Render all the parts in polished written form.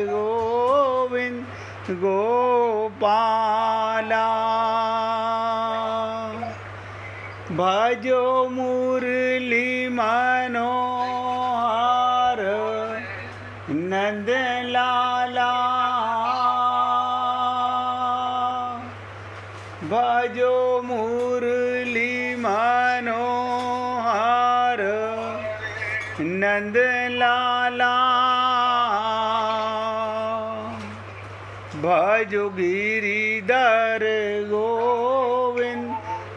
गोविंद गोपाला भजो मुरली मनोहर नंद लाला भजो मुरली मनोहर नंद लाला भजो गिरिधर गोविंद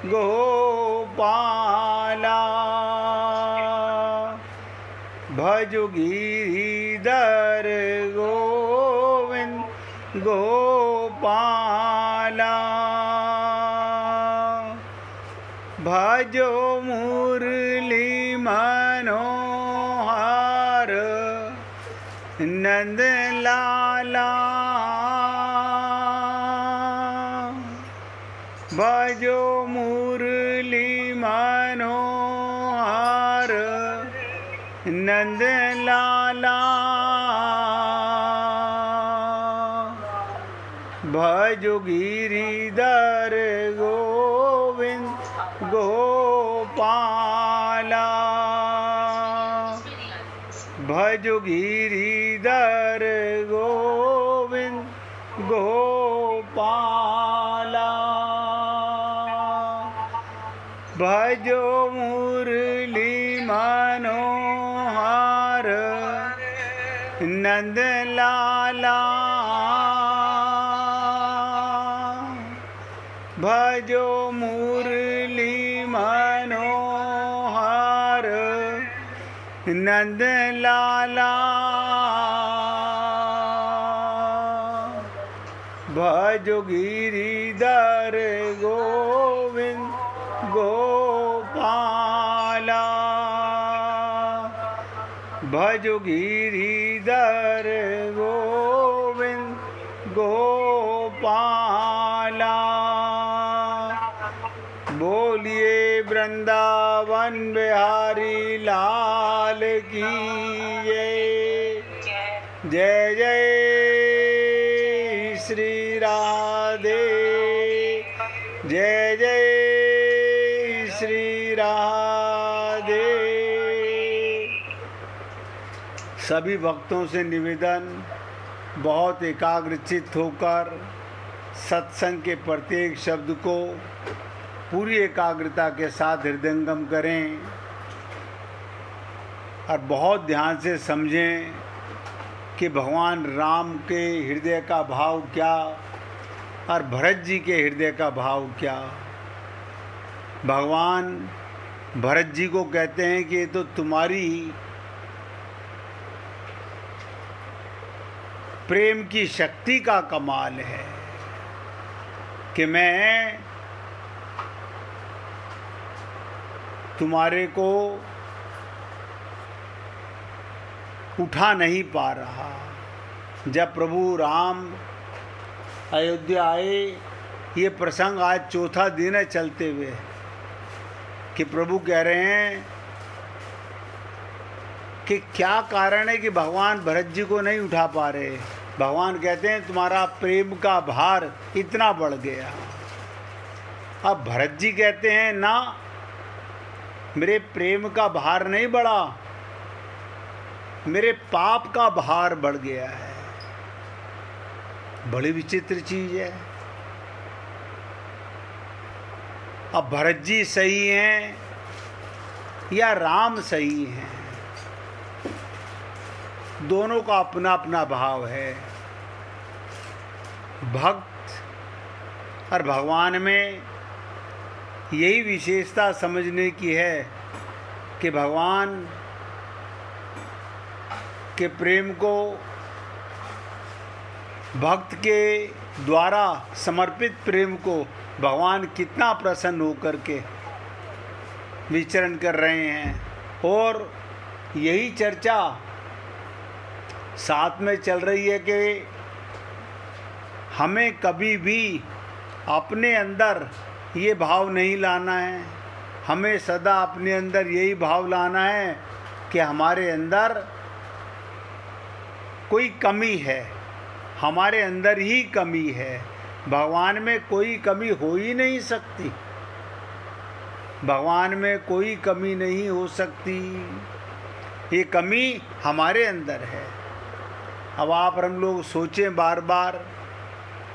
गोपाला भजो गिरिधर गोविंद गोपाला भजो मुरली मनोहर नंद लाला भजो मुरली मनोहर नंद लाला भजो गिरिधर गोविंद गोपाला भजो गिरिधर गोविंद गोपाला भजो मुरली मनोहर नंद लाला भजो मुरली मनोहर नंद लाला भजो गिरिधर गोविंद गोपाला भजो गिरिधर गोविंद गोपाला बोलिए वृंदावन बिहारी लाल की जय जय श्री राधे जय जय श्री राधे। सभी भक्तों से निवेदन, बहुत एकाग्रचित्त होकर सत्संग के प्रत्येक शब्द को पूरी एकाग्रता के साथ हृदयंगम करें और बहुत ध्यान से समझें कि भगवान राम के हृदय का भाव क्या और भरत जी के हृदय का भाव क्या। भगवान भरत जी को कहते हैं कि ये तो तुम्हारी प्रेम की शक्ति का कमाल है कि मैं तुम्हारे को उठा नहीं पा रहा। जब प्रभु राम अयोध्या आए, ये प्रसंग आज चौथा दिन है चलते हुए कि प्रभु कह रहे हैं कि क्या कारण है कि भगवान भरत जी को नहीं उठा पा रहे। भगवान कहते हैं तुम्हारा प्रेम का भार इतना बढ़ गया। अब भरत जी कहते हैं ना, मेरे प्रेम का भार नहीं बढ़ा, मेरे पाप का भार बढ़ गया है। बड़ी विचित्र चीज है। अब भरत जी सही हैं या राम सही हैं, दोनों का अपना अपना भाव है। भक्त और भगवान में यही विशेषता समझने की है कि भगवान के प्रेम को भक्त के द्वारा समर्पित प्रेम को भगवान कितना प्रसन्न होकर के विचरण कर रहे हैं। और यही चर्चा साथ में चल रही है कि हमें कभी भी अपने अंदर ये भाव नहीं लाना है। हमें सदा अपने अंदर यही भाव लाना है कि हमारे अंदर कोई कमी है, हमारे अंदर ही कमी है। भगवान में कोई कमी हो ही नहीं सकती, भगवान में कोई कमी नहीं हो सकती, ये कमी हमारे अंदर है। अब आप और हम लोग सोचें बार बार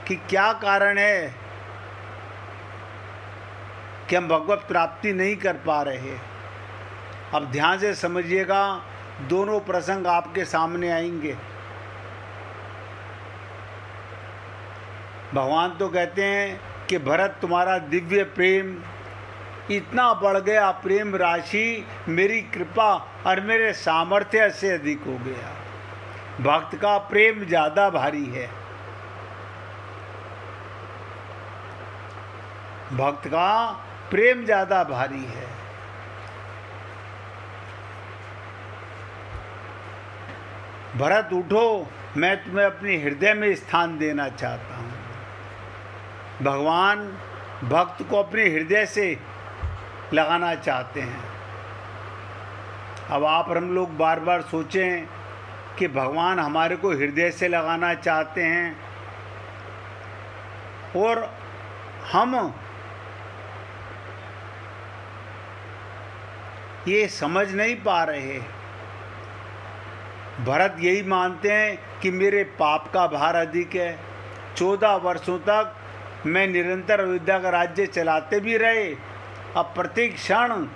कि क्या कारण है कि हम भगवत प्राप्ति नहीं कर पा रहे। अब ध्यान से समझिएगा, दोनों प्रसंग आपके सामने आएंगे। भगवान तो कहते हैं कि भरत तुम्हारा दिव्य प्रेम इतना बढ़ गया, प्रेम राशि मेरी कृपा और मेरे सामर्थ्य से अधिक हो गया। भक्त का प्रेम ज़्यादा भारी है, भक्त का प्रेम ज़्यादा भारी है। भरत उठो, मैं तुम्हें अपने हृदय में स्थान देना चाहता हूँ। भगवान भक्त को अपने हृदय से लगाना चाहते हैं। अब आप और हम लोग बार बार सोचें कि भगवान हमारे को हृदय से लगाना चाहते हैं और हम ये समझ नहीं पा रहे। भरत यही मानते हैं कि मेरे पाप का भार अधिक है। 14 वर्षों तक मैं निरंतर अयोध्या का राज्य चलाते भी रहे, अब प्रत्येक क्षण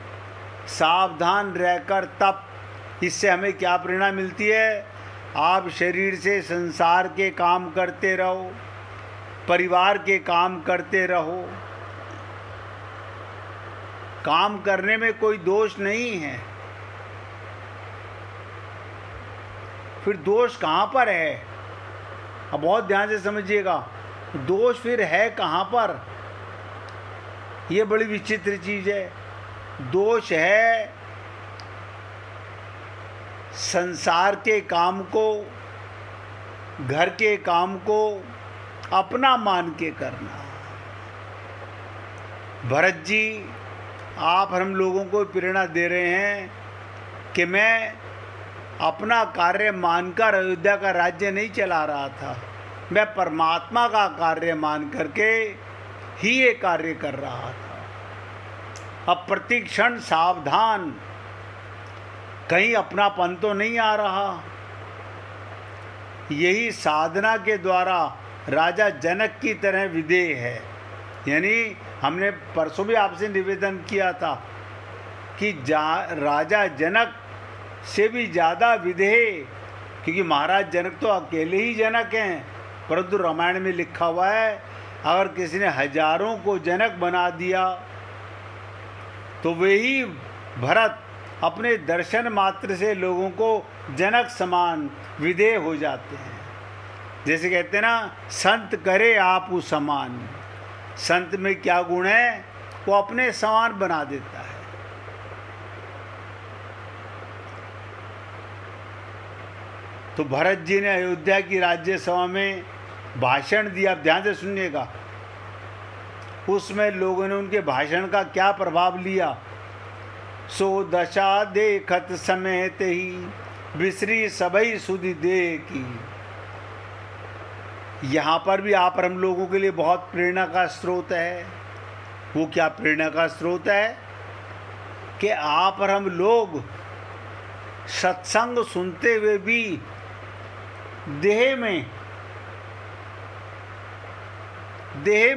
सावधान रहकर तप। इससे हमें क्या प्रेरणा मिलती है? आप शरीर से संसार के काम करते रहो, परिवार के काम करते रहो। काम करने में कोई दोष नहीं है, फिर दोष कहाँ पर है? अब बहुत ध्यान से समझिएगा, दोष फिर है कहाँ पर? ये बड़ी विचित्र चीज़ है। दोष है संसार के काम को, घर के काम को अपना मान के करना। भरत जी आप हम लोगों को प्रेरणा दे रहे हैं कि मैं अपना कार्य मानकर अयोध्या का राज्य नहीं चला रहा था, मैं परमात्मा का कार्य मान करके ही ये कार्य कर रहा था। अब प्रति क्षण सावधान, कहीं अपनापन तो नहीं आ रहा। यही साधना के द्वारा राजा जनक की तरह विधेय है। यानी हमने परसों भी आपसे निवेदन किया था कि राजा जनक से भी ज़्यादा विधेय, क्योंकि महाराज जनक तो अकेले ही जनक हैं, परंतु रामायण में लिखा हुआ है अगर किसी ने हजारों को जनक बना दिया तो वही भरत अपने दर्शन मात्र से लोगों को जनक समान विधेय हो जाते हैं। जैसे कहते हैं ना, संत करे आपू समान। संत में क्या गुण है? वो अपने समान बना देता है। तो भरत जी ने अयोध्या की राज्य सभा में भाषण दिया। ध्यान से सुनिएगा, उसमें लोगों ने उनके भाषण का क्या प्रभाव लिया। सो दशा देखत समेत ही बिसरी सबई सुधि दे की। यहाँ पर भी आप हम लोगों के लिए बहुत प्रेरणा का स्रोत है। वो क्या प्रेरणा का स्रोत है कि आप और हम लोग सत्संग सुनते हुए भी देह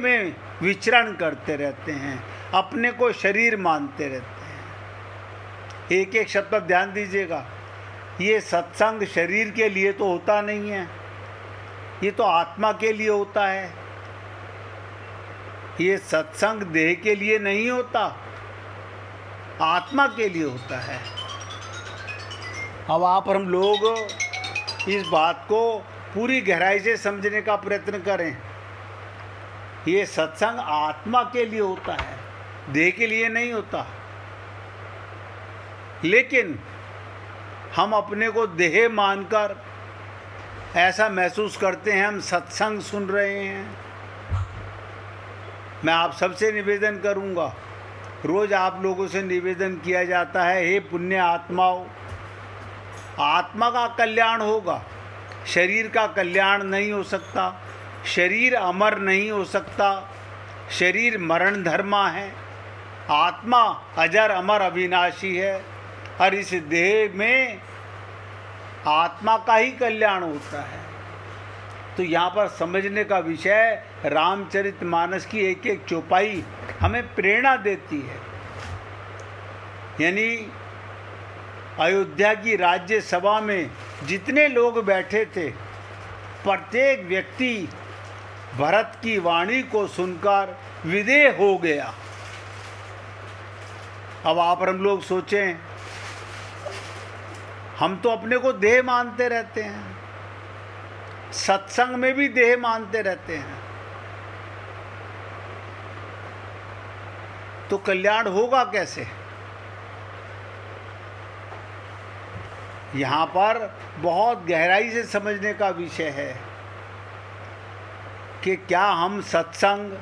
में विचरण करते रहते हैं, अपने को शरीर मानते रहते हैं। एक एक शब्द पर ध्यान दीजिएगा। ये सत्संग शरीर के लिए तो होता नहीं है, ये तो आत्मा के लिए होता है। ये सत्संग देह के लिए नहीं होता, आत्मा के लिए होता है। अब आप और हम लोग इस बात को पूरी गहराई से समझने का प्रयत्न करें। ये सत्संग आत्मा के लिए होता है, देह के लिए नहीं होता। लेकिन हम अपने को देह मानकर ऐसा महसूस करते हैं हम सत्संग सुन रहे हैं। मैं आप सबसे निवेदन करूंगा, रोज आप लोगों से निवेदन किया जाता है, हे पुण्य आत्माओं, आत्मा का कल्याण होगा, शरीर का कल्याण नहीं हो सकता, शरीर अमर नहीं हो सकता, शरीर मरण धर्मा है, आत्मा अजर अमर अविनाशी है और इस देह में आत्मा का ही कल्याण होता है। तो यहाँ पर समझने का विषय रामचरितमानस की एक एक चौपाई हमें प्रेरणा देती है। यानी अयोध्या की राज्यसभा में जितने लोग बैठे थे, प्रत्येक व्यक्ति भरत की वाणी को सुनकर विदेह हो गया। अब आप और हम लोग सोचें, हम तो अपने को देह मानते रहते हैं, सत्संग में भी देह मानते रहते हैं, तो कल्याण होगा कैसे? यहाँ पर बहुत गहराई से समझने का विषय है कि क्या हम सत्संग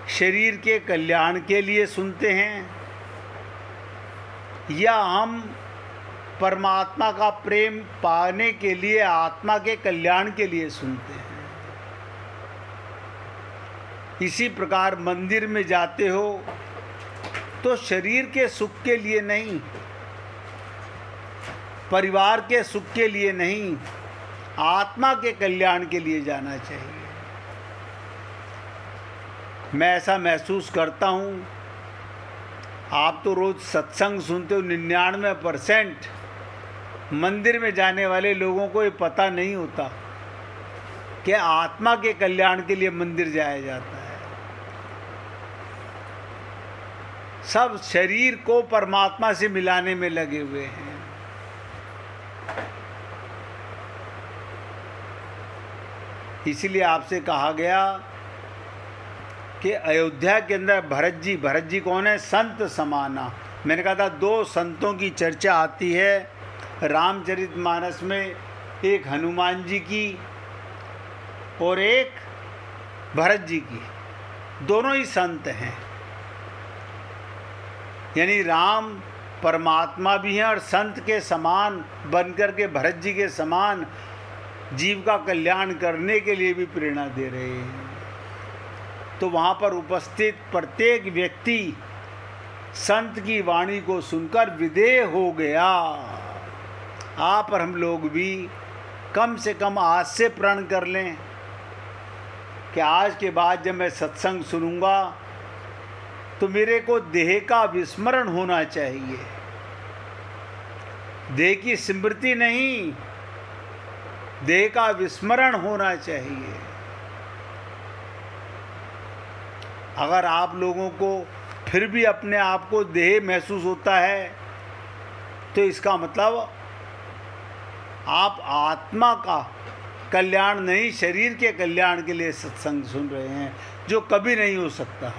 शरीर के कल्याण के लिए सुनते हैं या हम परमात्मा का प्रेम पाने के लिए, आत्मा के कल्याण के लिए सुनते हैं। इसी प्रकार मंदिर में जाते हो तो शरीर के सुख के लिए नहीं, परिवार के सुख के लिए नहीं, आत्मा के कल्याण के लिए जाना चाहिए। मैं ऐसा महसूस करता हूँ, आप तो रोज़ सत्संग सुनते हो, 99% मंदिर में जाने वाले लोगों को ये पता नहीं होता कि आत्मा के कल्याण के लिए मंदिर जाया जाता है। सब शरीर को परमात्मा से मिलाने में लगे हुए हैं। इसीलिए आपसे कहा गया कि अयोध्या के अंदर भरत जी कौन है? संत समाना। मैंने कहा था 2 संतों की चर्चा आती है रामचरितमानस में, एक हनुमान जी की और एक भरत जी की। दोनों ही संत हैं, यानी राम परमात्मा भी हैं और संत के समान बनकर के भरत जी के समान जीव का कल्याण करने के लिए भी प्रेरणा दे रहे हैं। तो वहाँ पर उपस्थित प्रत्येक व्यक्ति संत की वाणी को सुनकर विदेह हो गया। आप और हम लोग भी कम से कम आज से प्रण कर लें कि आज के बाद जब मैं सत्संग सुनूंगा तो मेरे को देह का विस्मरण होना चाहिए, देह की स्मृति नहीं, देह का विस्मरण होना चाहिए। अगर आप लोगों को फिर भी अपने आप को देह महसूस होता है तो इसका मतलब आप आत्मा का कल्याण नहीं, शरीर के कल्याण के लिए सत्संग सुन रहे हैं, जो कभी नहीं हो सकता।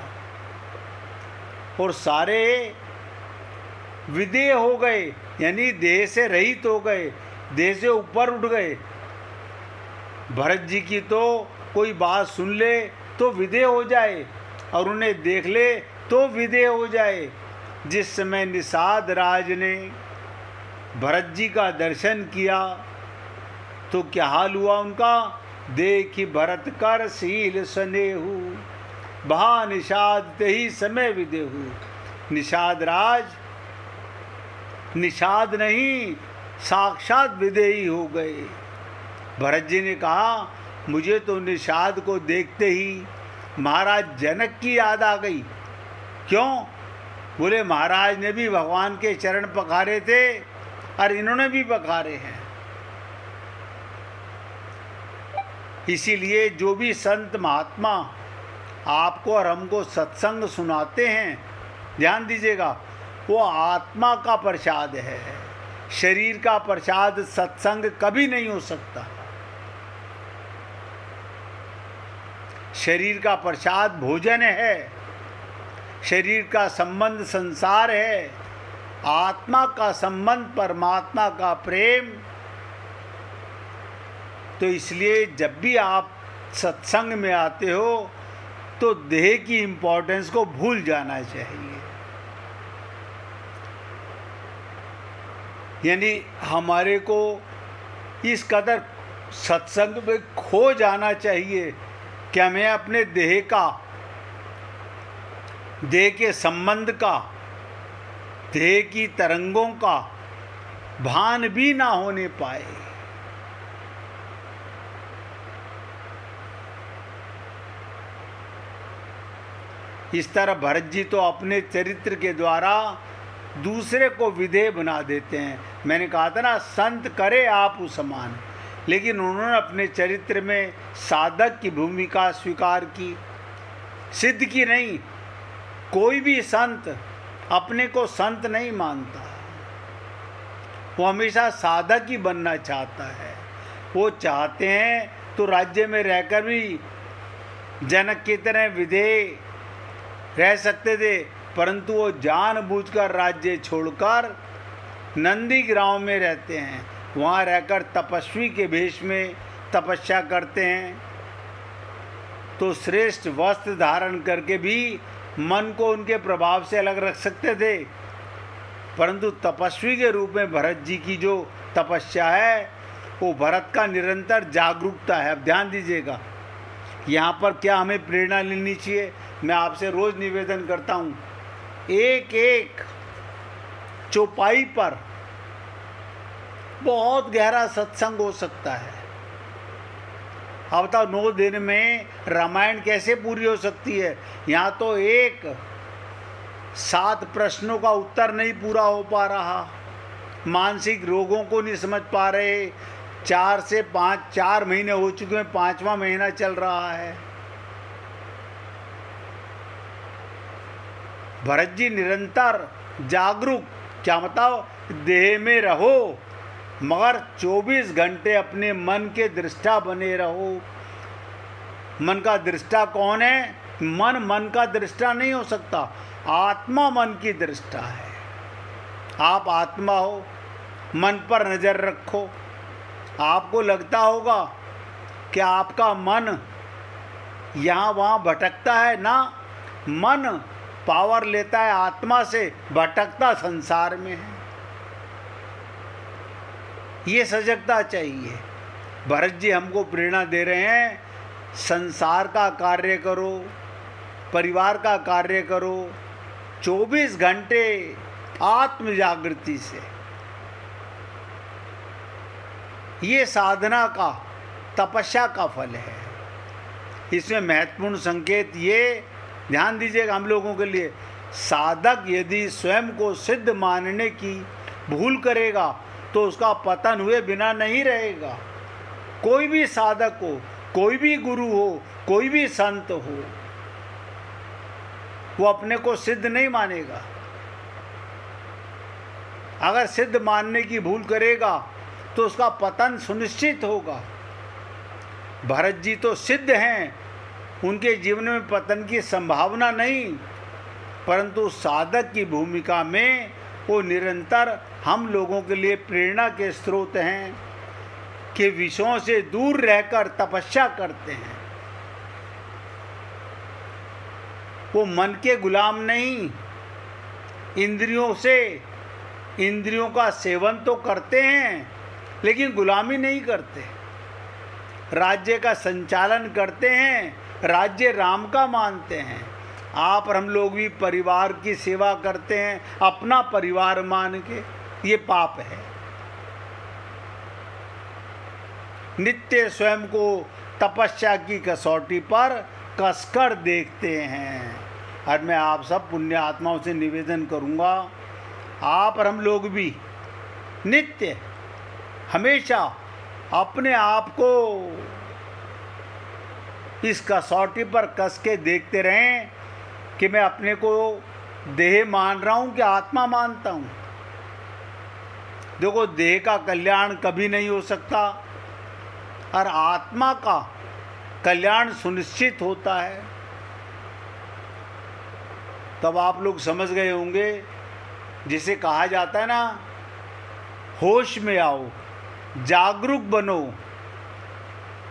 और सारे विदेह हो गए, यानी देह से रहित हो गए, देह से ऊपर उठ गए। भरत जी की तो कोई बात सुन ले तो विदेह हो जाए और उन्हें देख ले तो विदेह हो जाए। जिस समय निषाद राज ने भरत जी का दर्शन किया तो क्या हाल हुआ उनका? देखी भरत कर शील स्नेहु, भा निषाद ते ही समय विदेहु। निषाद राज निषाद नहीं, साक्षात विदेही हो गए। भरत जी ने कहा, मुझे तो निषाद को देखते ही महाराज जनक की याद आ गई। क्यों? बोले महाराज ने भी भगवान के चरण पखारे थे और इन्होंने भी पखारे हैं। इसीलिए जो भी संत महात्मा आपको और हमको सत्संग सुनाते हैं, ध्यान दीजिएगा, वो आत्मा का प्रसाद है। शरीर का प्रसाद सत्संग कभी नहीं हो सकता। शरीर का प्रसाद भोजन है, शरीर का संबंध संसार है, आत्मा का संबंध परमात्मा का प्रेम। तो इसलिए जब भी आप सत्संग में आते हो तो देह की इम्पोर्टेंस को भूल जाना चाहिए। यानी हमारे को इस कदर सत्संग में खो जाना चाहिए कि हमें अपने देह के संबंध का, देह की तरंगों का भान भी ना होने पाए। इस तरह भरत जी तो अपने चरित्र के द्वारा दूसरे को विधेय बना देते हैं। मैंने कहा था ना, संत करे आप समान, लेकिन उन्होंने अपने चरित्र में साधक की भूमिका स्वीकार की, सिद्ध की नहीं। कोई भी संत अपने को संत नहीं मानता, वो हमेशा साधक ही बनना चाहता है। वो चाहते हैं तो राज्य में रहकर भी जनक की तरह विधेय रह सकते थे, परंतु वो जानबूझकर राज्य छोड़कर नंदीग्राम में रहते हैं। वहाँ रहकर तपस्वी के भेष में तपस्या करते हैं। तो श्रेष्ठ वस्त्र धारण करके भी मन को उनके प्रभाव से अलग रख सकते थे, परंतु तपस्वी के रूप में भरत जी की जो तपस्या है वो भरत का निरंतर जागरूकता है। अब ध्यान दीजिएगा, यहाँ पर क्या हमें प्रेरणा लेनी चाहिए। मैं आपसे रोज निवेदन करता हूँ, एक एक चौपाई पर बहुत गहरा सत्संग हो सकता है। अब बताओ 9 दिन में रामायण कैसे पूरी हो सकती है। यहाँ तो 7 प्रश्नों का उत्तर नहीं पूरा हो पा रहा, मानसिक रोगों को नहीं समझ पा रहे। 4 से 5 4 महीने हो चुके हैं, 5वां महीना चल रहा है। भरत जी निरंतर जागरूक, क्या बताओ, देह में रहो मगर 24 घंटे अपने मन के दृष्टा बने रहो। मन का दृष्टा कौन है? मन का दृष्टा नहीं हो सकता, आत्मा मन की दृष्टा है। आप आत्मा हो, मन पर नजर रखो। आपको लगता होगा कि आपका मन यहाँ वहाँ भटकता है ना, मन पावर लेता है आत्मा से, भटकता संसार में है। ये सजगता चाहिए। भरत जी हमको प्रेरणा दे रहे हैं, संसार का कार्य करो, परिवार का कार्य करो, 24 घंटे आत्म जागृति से। ये साधना का, तपस्या का फल है। इसमें महत्वपूर्ण संकेत ये ध्यान दीजिएगा हम लोगों के लिए, साधक यदि स्वयं को सिद्ध मानने की भूल करेगा तो उसका पतन हुए बिना नहीं रहेगा। कोई भी साधक हो, कोई भी गुरु हो, कोई भी संत हो, वो अपने को सिद्ध नहीं मानेगा। अगर सिद्ध मानने की भूल करेगा तो उसका पतन सुनिश्चित होगा। भरत जी तो सिद्ध हैं, उनके जीवन में पतन की संभावना नहीं, परंतु साधक की भूमिका में वो निरंतर हम लोगों के लिए प्रेरणा के स्रोत हैं कि विषयों से दूर रहकर तपस्या करते हैं। वो मन के गुलाम नहीं, इंद्रियों का सेवन तो करते हैं लेकिन गुलामी नहीं करते। राज्य का संचालन करते हैं, राज्य राम का मानते हैं। आप और हम लोग भी परिवार की सेवा करते हैं अपना परिवार मान के, ये पाप है। नित्य स्वयं को तपस्या की कसौटी पर कसकर देखते हैं। और मैं आप सब पुण्य आत्माओं से निवेदन करूंगा, आप और हम लोग भी नित्य हमेशा अपने आप को इस कसौटी पर कस के देखते रहें कि मैं अपने को देह मान रहा हूं कि आत्मा मानता हूं। देखो, देह का कल्याण कभी नहीं हो सकता और आत्मा का कल्याण सुनिश्चित होता है। तब आप लोग समझ गए होंगे, जिसे कहा जाता है ना, होश में आओ, जागरूक बनो,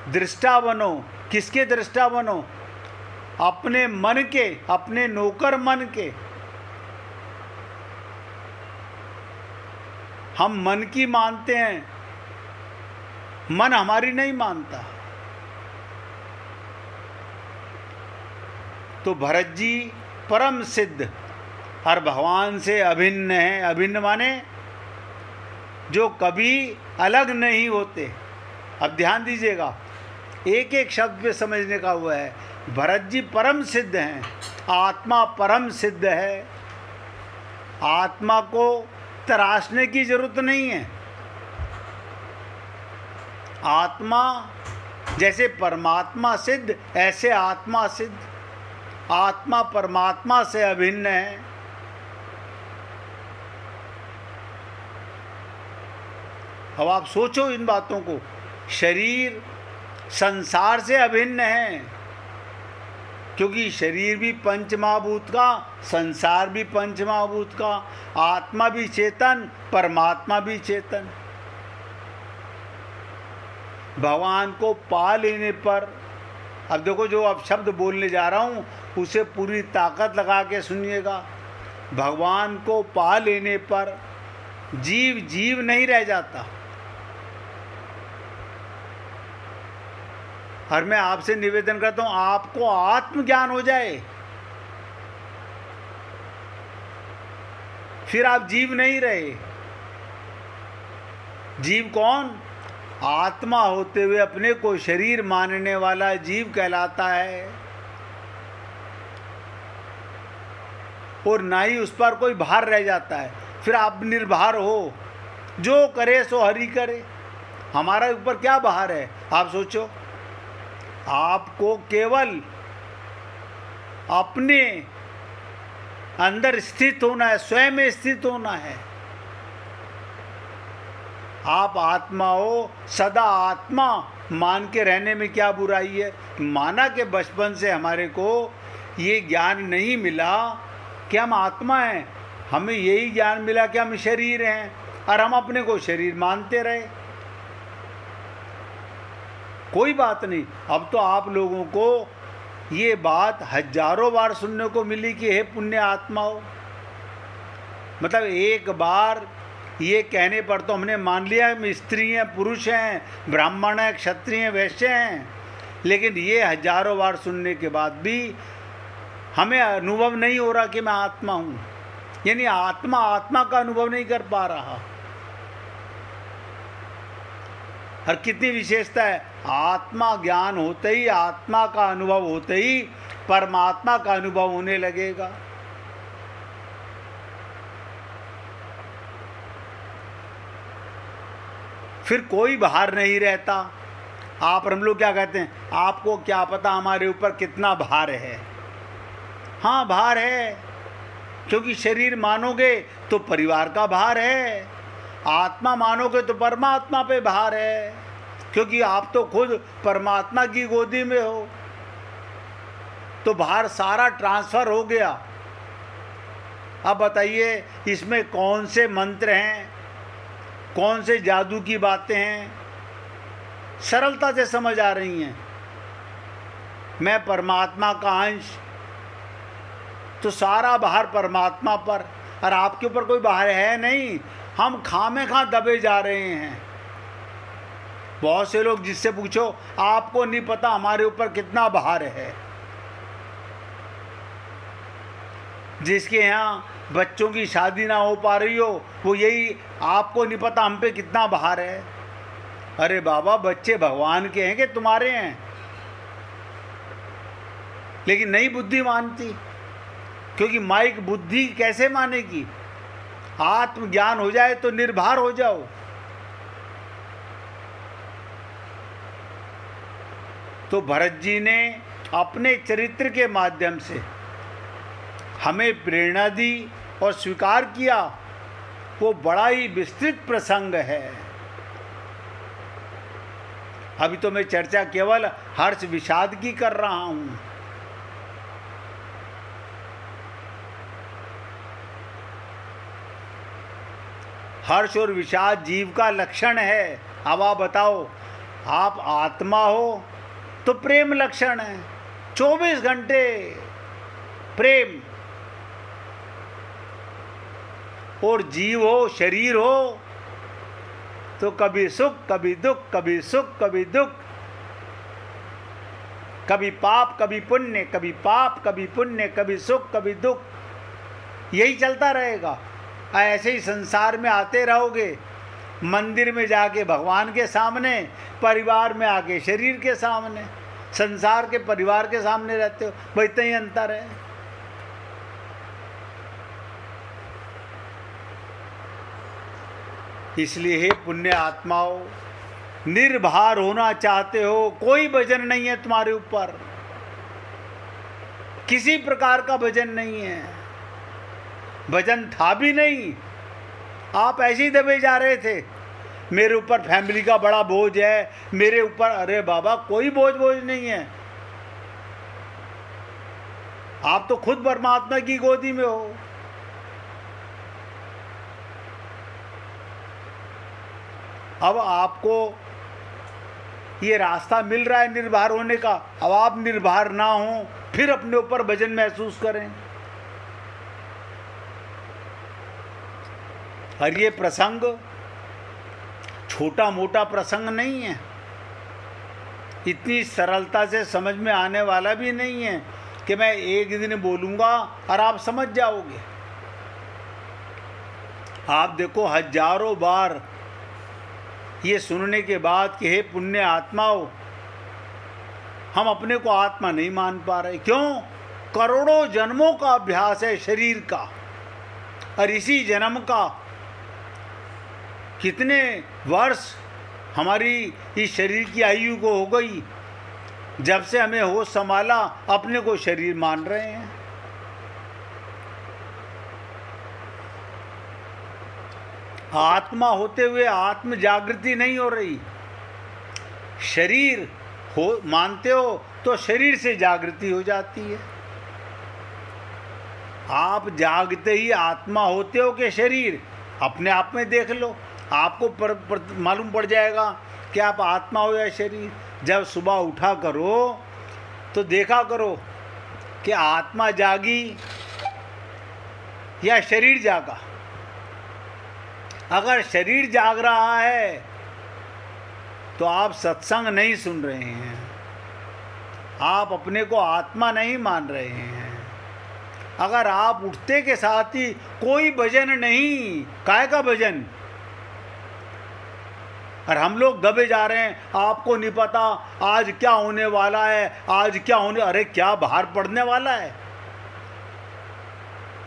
दृष्टा बनो। किसके दृष्टा बनो? अपने मन के, अपने नौकर मन के। हम मन की मानते हैं मन हमारी नहीं मानता। तो भरत जी परम सिद्ध और भगवान से अभिन्न है। अभिन्न माने जो कभी अलग नहीं होते। अब ध्यान दीजिएगा, एक एक शब्द पे समझने का हुआ है। भरत जी परम सिद्ध हैं, आत्मा परम सिद्ध है। आत्मा को तराशने की जरूरत नहीं है। आत्मा जैसे परमात्मा सिद्ध, ऐसे आत्मा सिद्ध। आत्मा परमात्मा से अभिन्न है। अब आप सोचो इन बातों को। शरीर संसार से अभिन्न है, क्योंकि शरीर भी पंचमहाभूत का, संसार भी पंचमहाभूत का, आत्मा भी चेतन, परमात्मा भी चेतन। भगवान को पा लेने पर, अब देखो जो अब शब्द बोलने जा रहा हूँ उसे पूरी ताकत लगा के सुनिएगा। भगवान को पा लेने पर जीव जीव नहीं रह जाता। और मैं आपसे निवेदन करता हूं, आपको आत्मज्ञान हो जाए, फिर आप जीव नहीं रहे। जीव कौन? आत्मा होते हुए अपने को शरीर मानने वाला जीव कहलाता है। और ना ही उस पर कोई भार रह जाता है। फिर आप निर्भर हो, जो करे सो हरि करे। हमारा ऊपर क्या भार है? आप सोचो। आपको केवल अपने अंदर स्थित होना है, स्वयं में स्थित होना है। आप आत्मा हो, सदा आत्मा मान के रहने में क्या बुराई है? माना कि बचपन से हमारे को ये ज्ञान नहीं मिला कि हम आत्मा हैं, हमें यही ज्ञान मिला कि हम शरीर हैं, और हम अपने को शरीर मानते रहे। कोई बात नहीं। अब तो आप लोगों को ये बात हजारों बार सुनने को मिली कि हे पुण्य आत्माओं, मतलब एक बार ये कहने पर तो हमने मान लिया हम स्त्री हैं, पुरुष हैं, ब्राह्मण हैं, क्षत्रिय हैं, वैश्य हैं। लेकिन ये हजारों बार सुनने के बाद भी हमें अनुभव नहीं हो रहा कि मैं आत्मा हूँ। यानी आत्मा आत्मा का अनुभव नहीं कर पा रहा। और कितनी विशेषता है, आत्मा ज्ञान होते ही, आत्मा का अनुभव होते ही परमात्मा का अनुभव होने लगेगा। फिर कोई भार नहीं रहता। आप हम लोग क्या कहते हैं, आपको क्या पता हमारे ऊपर कितना भार है। हाँ भार है, क्योंकि शरीर मानोगे तो परिवार का भार है, आत्मा मानोगे तो परमात्मा पे भार है, क्योंकि आप तो खुद परमात्मा की गोदी में हो। तो भार सारा ट्रांसफर हो गया। अब बताइए इसमें कौन से मंत्र हैं, कौन से जादू की बातें हैं, सरलता से समझ आ रही हैं। मैं परमात्मा का अंश, तो सारा भार परमात्मा पर, और आपके ऊपर कोई भार है नहीं। हम खामे खा दबे जा रहे हैं। बहुत से लोग जिससे पूछो, आपको नहीं पता हमारे ऊपर कितना भार है। जिसके यहाँ बच्चों की शादी ना हो पा रही हो, वो यही, आपको नहीं पता हम पे कितना भार है। अरे बाबा, बच्चे भगवान के हैं कि तुम्हारे हैं? लेकिन नहीं बुद्धि मानती, क्योंकि माइक बुद्धि कैसे मानेगी? आत्मज्ञान हो जाए तो निर्भर हो जाओ। तो भरत जी ने अपने चरित्र के माध्यम से हमें प्रेरणा दी और स्वीकार किया। वो बड़ा ही विस्तृत प्रसंग है। अभी तो मैं चर्चा केवल हर्ष विषाद की कर रहा हूं। हर्ष और विषाद जीव का लक्षण है। अब आप बताओ, आप आत्मा हो तो प्रेम लक्षण है, 24 घंटे प्रेम। और जीव हो, शरीर हो, तो कभी सुख कभी दुख, कभी सुख कभी दुख, कभी पाप कभी पुण्य, कभी पाप कभी पुण्य, कभी सुख कभी दुख, यही चलता रहेगा। ऐसे ही संसार में आते रहोगे, मंदिर में जाके भगवान के सामने, परिवार में आके शरीर के सामने, संसार के परिवार के सामने रहते हो, बस इतना ही अंतर है। इसलिए हे पुण्य आत्माओं, निर्भर होना चाहते हो, कोई वजन नहीं है तुम्हारे ऊपर, किसी प्रकार का वजन नहीं है, वजन था भी नहीं, आप ऐसे ही दबे जा रहे थे। मेरे ऊपर फैमिली का बड़ा बोझ है, मेरे ऊपर, अरे बाबा कोई बोझ नहीं है, आप तो खुद परमात्मा की गोदी में हो। अब आपको ये रास्ता मिल रहा है निर्भर होने का, अब आप निर्भर ना हो, फिर अपने ऊपर वजन महसूस करें। और ये प्रसंग छोटा मोटा प्रसंग नहीं है, इतनी सरलता से समझ में आने वाला भी नहीं है कि मैं एक दिन बोलूँगा और आप समझ जाओगे। आप देखो हजारों बार ये सुनने के बाद कि हे पुण्य आत्माओं, हम अपने को आत्मा नहीं मान पा रहे। क्यों? करोड़ों जन्मों का अभ्यास है शरीर का, और इसी जन्म का कितने वर्ष हमारी इस शरीर की आयु को हो गई, जब से हमें होश संभाला अपने को शरीर मान रहे हैं। आत्मा होते हुए आत्म जागृति नहीं हो रही। शरीर हो मानते हो तो शरीर से जागृति हो जाती है। आप जागते ही आत्मा होते हो कि शरीर, अपने आप में देख लो, आपको मालूम पड़ जाएगा कि आप आत्मा हो या शरीर। जब सुबह उठा करो तो देखा करो कि आत्मा जागी या शरीर जागा। अगर शरीर जाग रहा है तो आप सत्संग नहीं सुन रहे हैं, आप अपने को आत्मा नहीं मान रहे हैं। अगर आप उठते के साथ ही कोई भजन नहीं, काय का भजन, और हम लोग दबे जा रहे हैं, आपको नहीं पता आज क्या होने वाला है, आज क्या होने, अरे क्या बाहर पड़ने वाला है,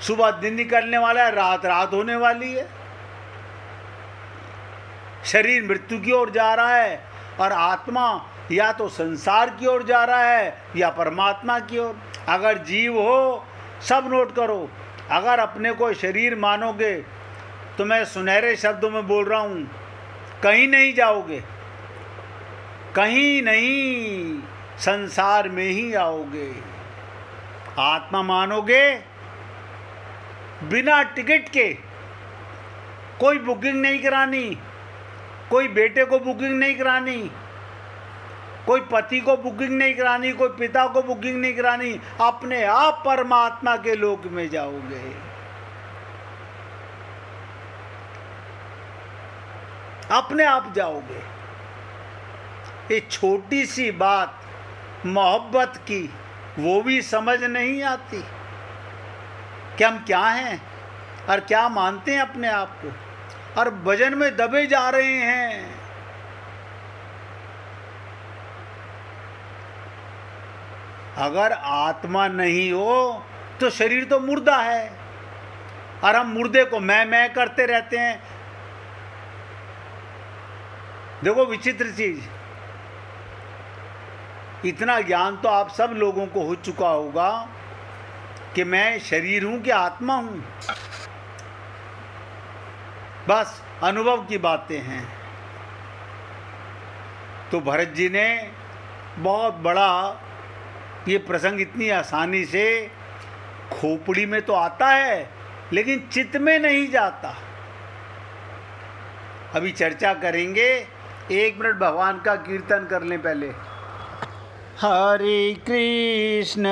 सुबह दिन निकलने वाला है, रात रात होने वाली है। शरीर मृत्यु की ओर जा रहा है और आत्मा या तो संसार की ओर जा रहा है या परमात्मा की ओर। अगर जीव हो, सब नोट करो, अगर अपने को शरीर मानोगे तो मैं सुनहरे शब्दों में बोल रहा हूँ, कहीं नहीं जाओगे, कहीं नहीं, संसार में ही आओगे। आत्मा मानोगे बिना टिकट के, कोई बुकिंग नहीं करानी, कोई बेटे को बुकिंग नहीं करानी, कोई पति को बुकिंग नहीं करानी, कोई पिता को बुकिंग नहीं करानी, अपने आप परमात्मा के लोक में जाओगे। अपने आप जाओगे। ये छोटी सी बात मोहब्बत की, वो भी समझ नहीं आती कि हम क्या हैं और क्या मानते हैं अपने आप को, और भजन में दबे जा रहे हैं। अगर आत्मा नहीं हो तो शरीर तो मुर्दा है, और हम मुर्दे को मैं करते रहते हैं। देखो विचित्र चीज, इतना ज्ञान तो आप सब लोगों को हो चुका होगा कि मैं शरीर हूं कि आत्मा हूं, बस अनुभव की बातें हैं। तो भरत जी ने बहुत बड़ा ये प्रसंग इतनी आसानी से, खोपड़ी में तो आता है लेकिन चित्त में नहीं जाता। अभी चर्चा करेंगे, 1 मिनट भगवान का कीर्तन कर लें पहले। हरे कृष्ण